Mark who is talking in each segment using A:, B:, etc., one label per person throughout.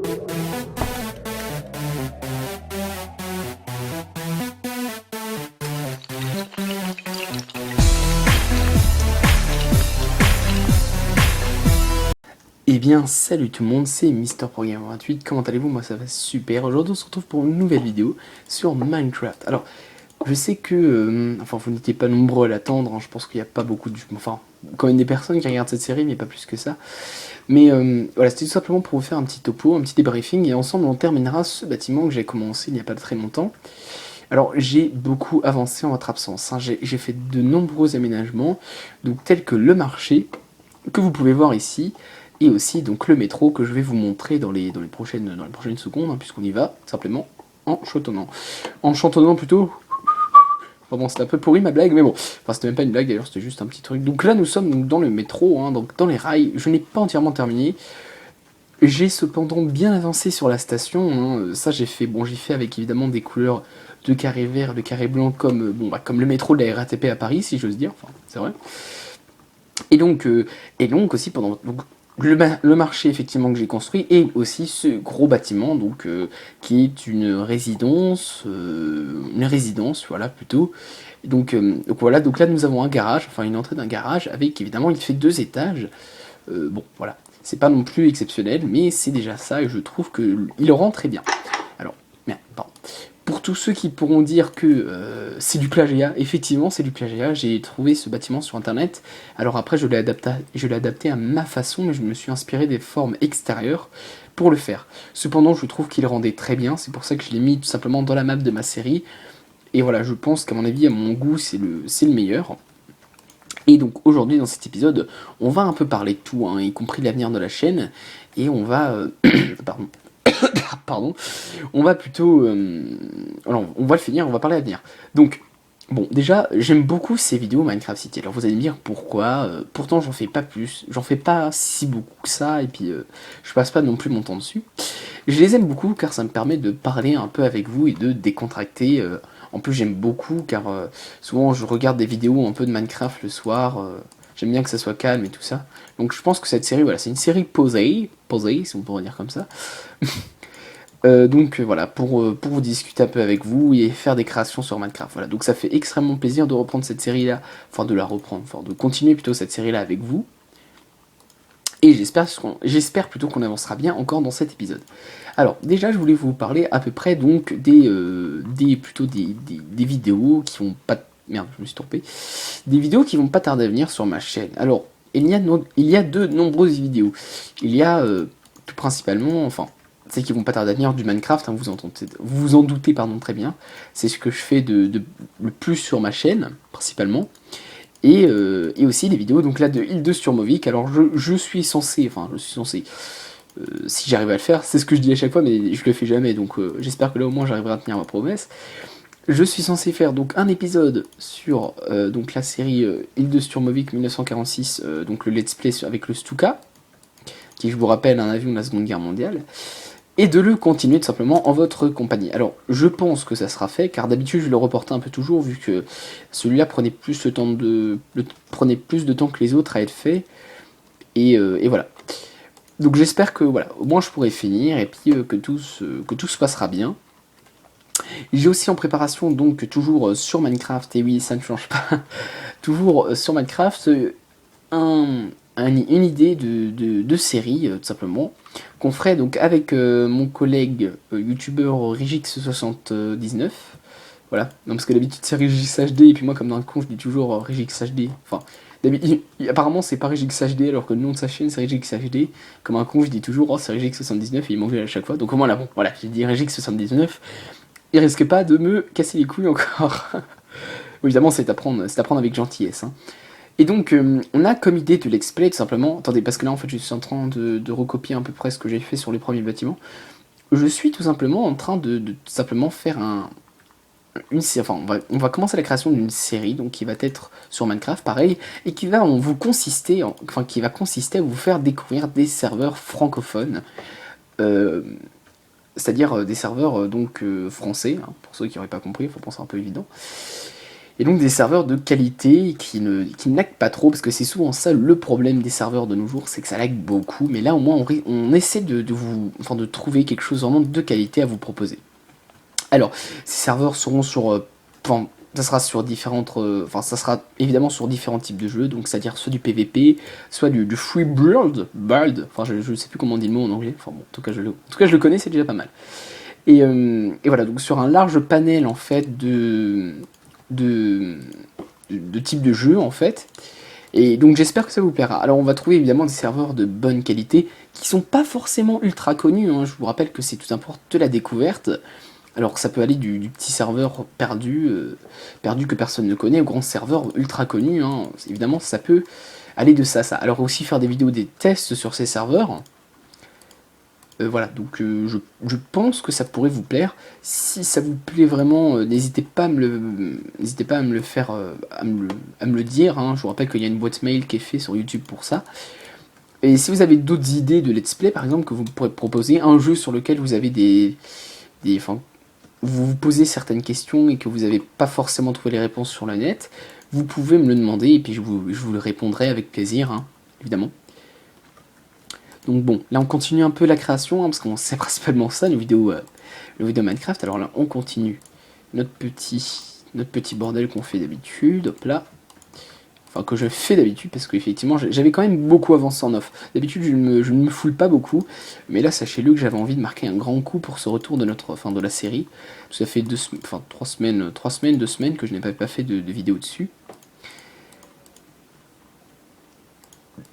A: Eh bien salut tout le monde, c'est MrProGamer28, comment allez-vous? Moi ça va super. Aujourd'hui on se retrouve pour une nouvelle vidéo sur Minecraft. Alors je sais que, enfin vous n'étiez pas nombreux à l'attendre, hein, je pense qu'il n'y a pas beaucoup de... Enfin quand même des personnes qui regardent cette série mais pas plus que ça. Mais voilà, c'était tout simplement pour vous faire un petit topo, un petit débriefing et ensemble on terminera ce bâtiment que j'ai commencé il n'y a pas très longtemps. Alors j'ai beaucoup avancé en votre absence, hein. J'ai fait de nombreux aménagements, donc tels que le marché, que vous pouvez voir ici, et aussi donc le métro que je vais vous montrer dans les prochaines secondes, hein, puisqu'on y va simplement en chantonnant. En chantonnant plutôt. Bon, c'était un peu pourri ma blague, mais bon, enfin c'était même pas une blague d'ailleurs, c'était juste un petit truc. Donc là nous sommes donc dans le métro, hein, donc dans les rails, je n'ai pas entièrement terminé. J'ai cependant bien avancé sur la station, hein. Ça j'ai fait avec évidemment des couleurs de carré vert, de carré blanc, comme, comme le métro de la RATP à Paris, si j'ose dire, enfin c'est vrai. Et donc aussi pendant le marché effectivement que j'ai construit et aussi ce gros bâtiment donc qui est une résidence voilà plutôt. Donc voilà, donc là nous avons un garage, enfin une entrée d'un garage avec évidemment il fait 2 étages. Bon voilà, c'est pas non plus exceptionnel mais c'est déjà ça et je trouve que il rend très bien. Alors merde, pardon. Pour tous ceux qui pourront dire que c'est du plagiat, effectivement c'est du plagiat, j'ai trouvé ce bâtiment sur internet, alors après je l'ai adapté à ma façon, mais je me suis inspiré des formes extérieures pour le faire. Cependant je trouve qu'il rendait très bien, c'est pour ça que je l'ai mis tout simplement dans la map de ma série, et voilà, je pense qu'à mon avis, à mon goût, c'est le meilleur. Et donc aujourd'hui dans cet épisode, on va un peu parler de tout, hein, y compris l'avenir de la chaîne, et on va... pardon. Pardon, on va plutôt... alors, on va le finir, on va parler à l'avenir. Donc, bon, déjà, j'aime beaucoup ces vidéos Minecraft City. Alors vous allez me dire pourquoi, pourtant j'en fais pas plus, j'en fais pas si beaucoup que ça, et puis je passe pas non plus mon temps dessus. Je les aime beaucoup car ça me permet de parler un peu avec vous et de décontracter. En plus j'aime beaucoup car souvent je regarde des vidéos un peu de Minecraft le soir, j'aime bien que ça soit calme et tout ça. Donc je pense que cette série, voilà, c'est une série posée, si on pourrait dire comme ça. Voilà, pour vous discuter un peu avec vous et faire des créations sur Minecraft. Voilà, donc ça fait extrêmement plaisir de reprendre cette série-là, enfin de la reprendre, enfin de continuer plutôt cette série-là avec vous. Et j'espère plutôt qu'on avancera bien encore dans cet épisode. Alors déjà, je voulais vous parler à peu près donc des vidéos qui vont pas... Merde, je me suis trompé. Des vidéos qui vont pas tarder à venir sur ma chaîne. Alors, il y a de nombreuses vidéos. Il y a tout principalement, enfin... c'est qu'ils vont pas tarder à venir du Minecraft, hein, vous vous en doutez pardon, très bien. C'est ce que je fais le plus sur ma chaîne, principalement. Et aussi des vidéos, donc là, de Île 2 sur Mauvik. Alors je suis censé, si j'arrive à le faire, c'est ce que je dis à chaque fois, mais je le fais jamais, donc j'espère que là au moins j'arriverai à tenir ma promesse. Je suis censé faire donc un épisode sur donc la série Île 2 sur Mauvik 1946, donc le let's play avec le Stuka, qui je vous rappelle un avion de la Seconde Guerre mondiale, et de le continuer tout simplement en votre compagnie. Alors je pense que ça sera fait, car d'habitude je le reportais un peu toujours, vu que celui-là prenait plus de temps que les autres à être fait, et voilà. Donc j'espère que voilà, au moins je pourrai finir, et puis que tout se passera bien. J'ai aussi en préparation, donc toujours sur Minecraft, et oui ça ne change pas, toujours sur Minecraft, une idée de série, tout simplement, qu'on ferait donc avec mon collègue youtubeur Rigix79. Voilà, non, parce que d'habitude c'est RigixHD, et puis moi, comme dans le con, je dis toujours RigixHD. Enfin, apparemment c'est pas RigixHD, alors que le nom de sa chaîne c'est RigixHD. Comme un con, je dis toujours, oh c'est Rigix79, et il m'engueule à chaque fois. Donc au moins là, bon, voilà, j'ai dit Rigix79. Il risque pas de me casser les couilles encore. Évidemment, c'est à prendre avec gentillesse, hein. Et donc, on a comme idée de l'explay, tout simplement... Attendez, parce que là, en fait, je suis en train de recopier à peu près ce que j'ai fait sur les premiers bâtiments. Je suis tout simplement en train de tout simplement faire une série... Enfin, on va commencer la création d'une série, donc qui va être sur Minecraft, pareil, et qui va consister à vous faire découvrir des serveurs francophones. C'est-à-dire des serveurs français, hein, pour ceux qui n'auraient pas compris, il faut penser un peu évident. Et donc des serveurs de qualité qui ne lag pas trop, parce que c'est souvent ça le problème des serveurs de nos jours, c'est que ça lag beaucoup, mais là au moins on essaie de trouver quelque chose vraiment de qualité à vous proposer. Alors, ces serveurs seront sur... ça sera sur différentes... ça sera évidemment sur différents types de jeux, donc c'est-à-dire soit du PVP, soit du free build, enfin je sais plus comment on dit le mot en anglais, enfin bon, en tout cas je le connais, c'est déjà pas mal. Et voilà, donc sur un large panel en fait de types de jeux en fait. Et donc j'espère que ça vous plaira. Alors on va trouver évidemment des serveurs de bonne qualité qui sont pas forcément ultra connus, hein. Je vous rappelle que c'est tout simplement de la découverte. Alors ça peut aller du petit serveur perdu que personne ne connaît, au grand serveur ultra connu, hein. Évidemment ça peut aller de ça. Alors aussi faire des vidéos, des tests sur ces serveurs. Voilà, donc je pense que ça pourrait vous plaire. Si ça vous plaît vraiment, n'hésitez pas à me le faire, à me le dire, hein. Je vous rappelle qu'il y a une boîte mail qui est faite sur YouTube pour ça. Et si vous avez d'autres idées de let's play, par exemple, que vous pourrez proposer, un jeu sur lequel vous avez vous vous posez certaines questions et que vous n'avez pas forcément trouvé les réponses sur le net, vous pouvez me le demander et puis je vous le répondrai avec plaisir, hein, évidemment. Donc bon, là on continue un peu la création, hein, parce qu'on sait principalement ça, les vidéos Minecraft. Alors là on continue notre petit bordel qu'on fait d'habitude, hop là. Enfin que je fais d'habitude, parce qu'effectivement j'avais quand même beaucoup avancé en off. D'habitude je ne me foule pas beaucoup, mais là sachez-le que j'avais envie de marquer un grand coup pour ce retour de de la série. Ça fait 2 semaines que je n'ai pas fait de vidéo dessus.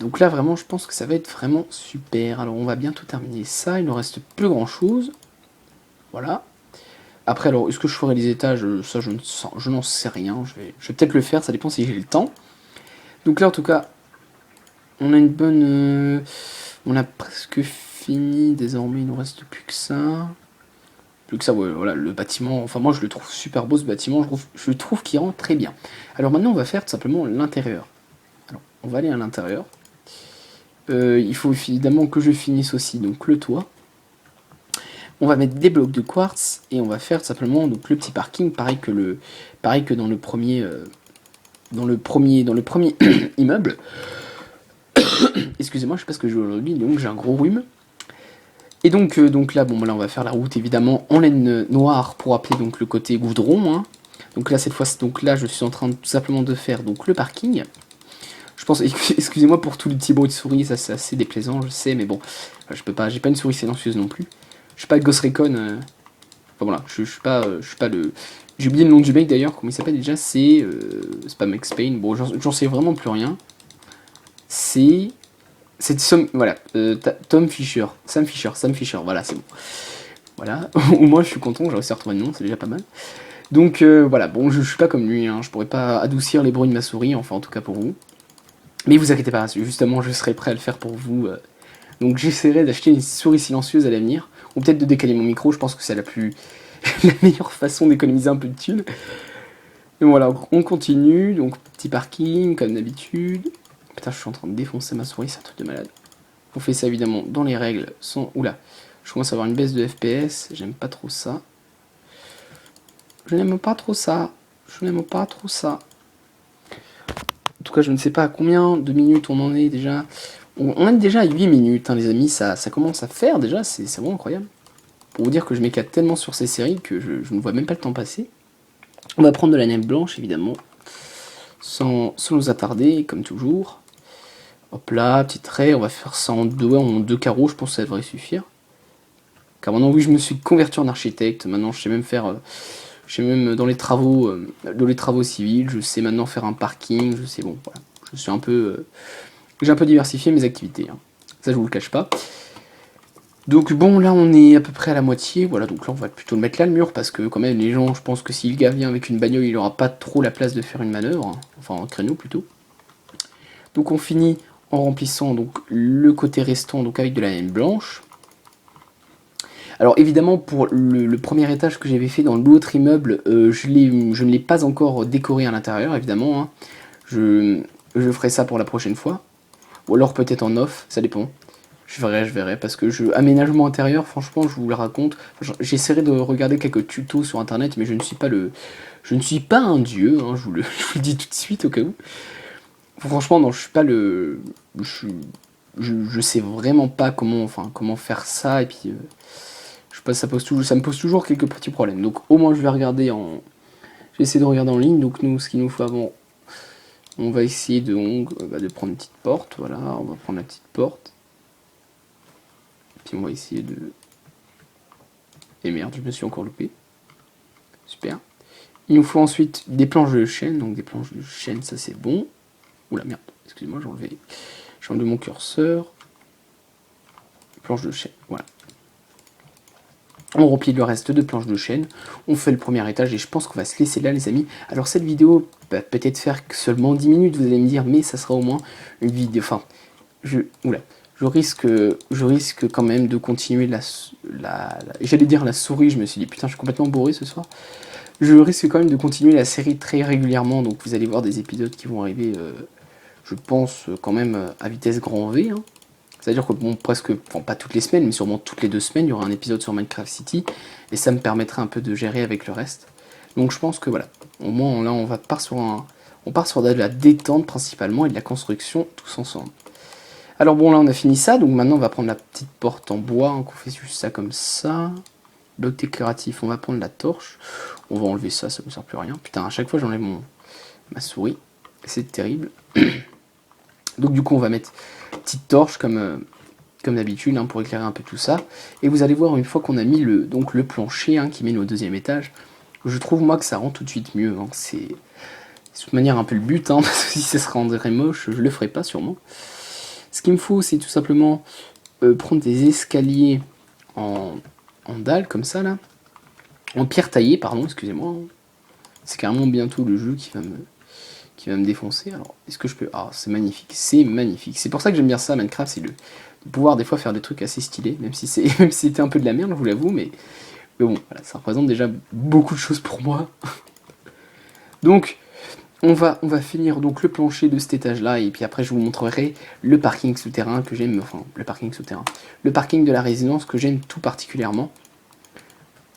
A: Donc là vraiment je pense que ça va être vraiment super. Alors on va bientôt terminer ça, il ne reste plus grand chose. Voilà. Après alors est-ce que je ferai les étages, ça je n'en sais rien, je vais peut-être le faire, ça dépend si j'ai le temps. Donc là en tout cas on a une bonne... on a presque fini, désormais il ne nous reste plus que ça. Plus que ça, ouais, voilà, le bâtiment, enfin moi je le trouve super beau ce bâtiment, je trouve qu'il rend très bien. Alors maintenant on va faire tout simplement l'intérieur. Alors on va aller à l'intérieur. Il faut évidemment que je finisse aussi donc le toit. On va mettre des blocs de quartz et on va faire tout simplement donc le petit parking, pareil que dans le premier immeuble. Excusez-moi, je sais pas ce que j'ai aujourd'hui, donc j'ai un gros rhume. Et donc là, bon, là on va faire la route évidemment en laine noire pour appeler donc le côté goudron, hein. Donc là cette fois, donc là je suis en train tout simplement de faire donc le parking. Je pense, excusez-moi pour tous les petits bruits de souris, ça c'est assez déplaisant, je sais, mais bon, je peux pas, j'ai pas une souris silencieuse non plus. Je suis pas Ghost Recon. Enfin voilà, je suis pas le. J'ai oublié le nom du mec d'ailleurs, comment il s'appelle déjà, c'est pas Max Payne, bon j'en sais vraiment plus rien. C'est voilà, Tom Fisher, Sam Fisher, voilà c'est bon. Voilà, au moins je suis content, j'ai réussi à retrouver le nom, c'est déjà pas mal. Donc voilà, bon je suis pas comme lui, hein, je pourrais pas adoucir les bruits de ma souris, enfin en tout cas pour vous. Mais vous inquiétez pas, justement je serai prêt à le faire pour vous. Donc j'essaierai d'acheter une souris silencieuse à l'avenir, ou peut-être de décaler mon micro, je pense que c'est la meilleure façon d'économiser un peu de thunes. Et voilà, on continue, donc petit parking comme d'habitude. Putain, je suis en train de défoncer ma souris, c'est un truc de malade. On fait ça évidemment dans les règles sans... Oula, je commence à avoir une baisse de FPS, j'aime pas trop ça. Je n'aime pas trop ça. En tout cas, je ne sais pas à combien de minutes on en est déjà. On est déjà à 8 minutes, hein, les amis, ça commence à faire déjà, c'est vraiment incroyable. Pour vous dire que je m'éclate tellement sur ces séries que je ne vois même pas le temps passer. On va prendre de la neige blanche, évidemment, sans nous attarder, comme toujours. Hop là, petit trait, on va faire ça en deux carreaux, je pense que ça devrait suffire. Car maintenant, oui, je me suis converti en architecte, maintenant je sais même faire... je sais même dans les travaux civils, je sais maintenant faire un parking, je sais, bon, voilà. Je suis un peu... j'ai un peu diversifié mes activités, hein. Ça je vous le cache pas. Donc bon, là on est à peu près à la moitié, voilà, donc là on va plutôt le mettre là le mur, parce que quand même les gens, je pense que si le gars vient avec une bagnole, il aura pas trop la place de faire une manœuvre, hein. Enfin un créneau plutôt. Donc on finit en remplissant donc le côté restant donc avec de la laine blanche. Alors évidemment pour le premier étage que j'avais fait dans l'autre immeuble, je ne l'ai pas encore décoré à l'intérieur évidemment, hein. Je ferai ça pour la prochaine fois, ou alors peut-être en off, ça dépend. Je verrai, parce que aménagement intérieur, franchement, je vous le raconte. J'essaierai de regarder quelques tutos sur internet, mais je ne suis pas Je ne suis pas un dieu, hein, je vous le dis tout de suite au cas où. Franchement, non, je suis pas le... Je sais vraiment pas comment faire ça, et puis... je sais pas, ça me pose toujours quelques petits problèmes. Donc au moins je vais regarder en... Je vais essayer de regarder en ligne. Donc nous, ce qu'il nous faut avant, on va essayer de prendre une petite porte. Voilà, on va prendre la petite porte. Puis on va essayer de... Et merde, je me suis encore loupé. Super. Il nous faut ensuite des planches de chêne. Donc des planches de chêne, ça c'est bon. Oula merde, excusez-moi, j'ai enlevé mon curseur. Planches de chêne, voilà. On remplit le reste de planches de chêne, on fait le premier étage et je pense qu'on va se laisser là les amis. Alors cette vidéo va peut-être faire seulement 10 minutes, vous allez me dire, mais ça sera au moins une vidéo, enfin, je risque quand même de continuer j'allais dire la souris, je me suis dit putain je suis complètement bourré ce soir. Je risque quand même de continuer la série très régulièrement, donc vous allez voir des épisodes qui vont arriver, je pense quand même à vitesse grand V, hein. C'est-à-dire que bon, pas toutes les semaines, mais sûrement toutes les 2 semaines, il y aura un épisode sur Minecraft City, et ça me permettra un peu de gérer avec le reste. Donc je pense que voilà, au moins là on part sur de la détente principalement et de la construction tous ensemble. Alors bon là on a fini ça, donc maintenant on va prendre la petite porte en bois, hein, qu'on fait juste ça comme ça. Bloc décoratif, on va prendre la torche, on va enlever ça, ça me sert plus à rien. Putain, à chaque fois j'enlève ma souris, c'est terrible. Donc du coup on va mettre petite torche comme d'habitude, hein, pour éclairer un peu tout ça. Et vous allez voir une fois qu'on a mis le plancher, hein, qui mène au 2e étage, je trouve moi que ça rend tout de suite mieux. Hein. C'est de toute manière un peu le but, hein, parce que si ça se rendrait moche, je le ferais pas sûrement. Ce qu'il me faut, c'est tout simplement prendre des escaliers en dalle comme ça là, en pierre taillée, pardon, excusez-moi. C'est carrément bientôt le jeu qui va me défoncer. Alors, est-ce que je peux... Ah, c'est magnifique, c'est magnifique. C'est pour ça que j'aime bien ça, Minecraft, c'est de pouvoir des fois faire des trucs assez stylés, même si c'était un peu de la merde, je vous l'avoue, mais bon, voilà, ça représente déjà beaucoup de choses pour moi. Donc, on va finir donc le plancher de cet étage-là, et puis après je vous montrerai le parking souterrain que j'aime, enfin, le parking de la résidence que j'aime tout particulièrement.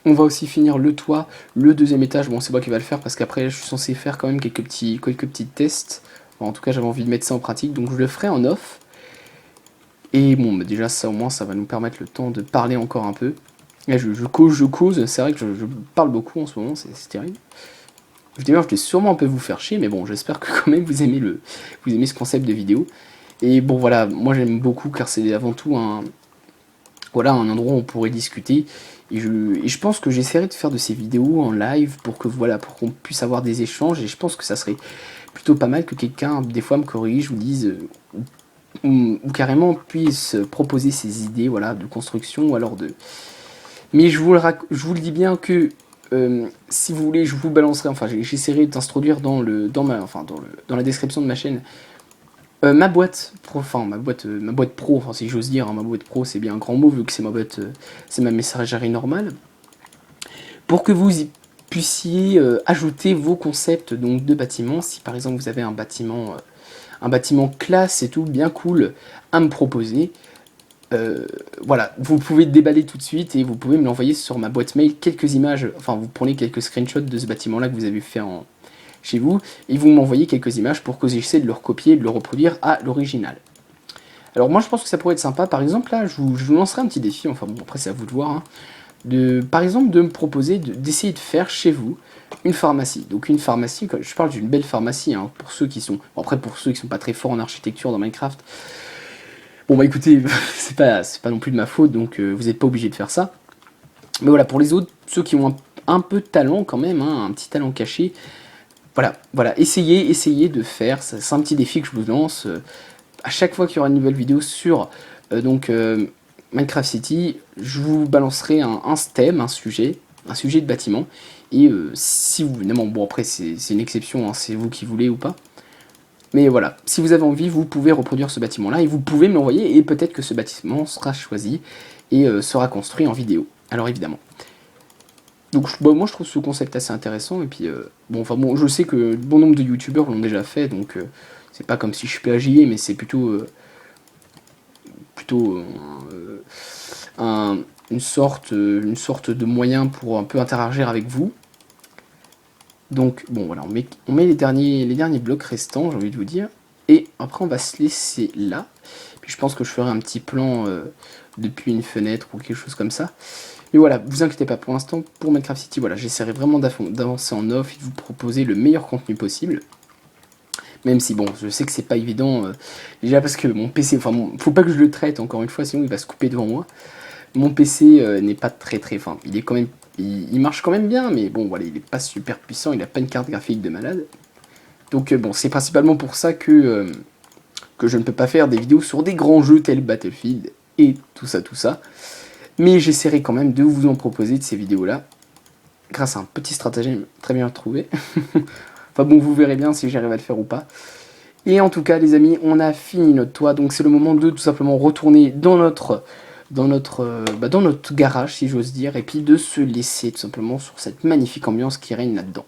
A: On va aussi finir le toit, le 2e étage, bon c'est moi qui va le faire parce qu'après je suis censé faire quand même quelques petits tests. Bon, en tout cas j'avais envie de mettre ça en pratique, donc je le ferai en off. Et bon, bah déjà ça au moins ça va nous permettre le temps de parler encore un peu. Là je cause, c'est vrai que je parle beaucoup en ce moment, c'est terrible. D'ailleurs je vais sûrement un peu vous faire chier, mais bon j'espère que quand même vous aimez ce concept de vidéo. Et bon voilà, moi j'aime beaucoup car c'est avant tout un endroit où on pourrait discuter. Et je pense que j'essaierai de faire de ces vidéos en live pour qu'on puisse avoir des échanges. Et je pense que ça serait plutôt pas mal que quelqu'un, des fois, me corrige ou dise, ou carrément puisse proposer ses idées, voilà, de construction ou alors de... Mais je vous le dis bien que si vous voulez, je vous balancerai, enfin j'essaierai d'introduire dans la description de ma chaîne ma boîte pro, enfin si j'ose dire, hein, ma boîte pro c'est bien un grand mot vu que c'est c'est ma messagerie normale, pour que vous puissiez ajouter vos concepts donc de bâtiments. Si par exemple vous avez un bâtiment classe et tout, bien cool à me proposer, voilà, vous pouvez déballer tout de suite et vous pouvez me l'envoyer sur ma boîte mail, quelques images, enfin vous prenez quelques screenshots de ce bâtiment là que vous avez fait chez vous, et vous m'envoyez quelques images pour que j'essaie de le recopier et de le reproduire à l'original. Alors moi je pense que ça pourrait être sympa, par exemple là je vous lancerai un petit défi, enfin bon après c'est à vous de voir, hein, par exemple de me proposer d'essayer de faire chez vous une pharmacie. Donc une pharmacie, je parle d'une belle pharmacie, hein, pour ceux qui sont, bon, après pour ceux qui sont pas très forts en architecture dans Minecraft, bon bah écoutez, c'est pas non plus de ma faute, donc vous n'êtes pas obligé de faire ça. Mais voilà, pour les autres, ceux qui ont un peu de talent quand même, hein, un petit talent caché, voilà, essayez de faire, c'est un petit défi que je vous lance. À chaque fois qu'il y aura une nouvelle vidéo sur Minecraft City, je vous balancerai un thème, un sujet de bâtiment. Et si vous, évidemment, bon après c'est une exception, hein, c'est vous qui voulez ou pas. Mais voilà, si vous avez envie, vous pouvez reproduire ce bâtiment-là et vous pouvez me l'envoyer et peut-être que ce bâtiment sera choisi et sera construit en vidéo. Alors évidemment. Donc moi je trouve ce concept assez intéressant, et puis bon je sais que bon nombre de youtubeurs l'ont déjà fait, donc c'est pas comme si je plagiais, mais c'est plutôt une sorte de moyen pour un peu interagir avec vous. Donc bon voilà, on met les derniers blocs restants, j'ai envie de vous dire. Et après on va se laisser là. Puis je pense que je ferai un petit plan depuis une fenêtre ou quelque chose comme ça. Mais voilà, vous inquiétez pas, pour l'instant, pour Minecraft City, voilà, j'essaierai vraiment d'avancer en off et de vous proposer le meilleur contenu possible. Même si bon, je sais que c'est pas évident, déjà parce que mon PC, enfin faut pas que je le traite encore une fois, sinon il va se couper devant moi. Mon PC n'est pas très, enfin il est quand même, il marche quand même bien, mais bon voilà, il est pas super puissant, il a pas une carte graphique de malade. Donc bon, c'est principalement pour ça que je ne peux pas faire des vidéos sur des grands jeux tels Battlefield et tout ça, tout ça. Mais j'essaierai quand même de vous en proposer de ces vidéos-là, grâce à un petit stratagème très bien trouvé. Enfin bon, vous verrez bien si j'arrive à le faire ou pas. Et en tout cas, les amis, on a fini notre toit, donc c'est le moment de tout simplement retourner dans notre garage, si j'ose dire, et puis de se laisser tout simplement sur cette magnifique ambiance qui règne là-dedans.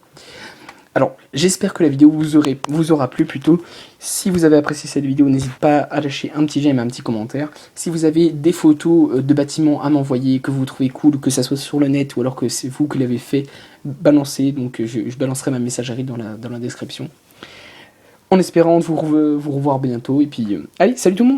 A: Alors, j'espère que la vidéo vous aura plu plutôt. Si vous avez apprécié cette vidéo, n'hésitez pas à lâcher un petit j'aime et un petit commentaire. Si vous avez des photos de bâtiments à m'envoyer, que vous trouvez cool, que ça soit sur le net ou alors que c'est vous qui l'avez fait, balancez. Donc je balancerai ma messagerie dans la description. En espérant vous revoir bientôt. Et puis, allez, salut tout le monde!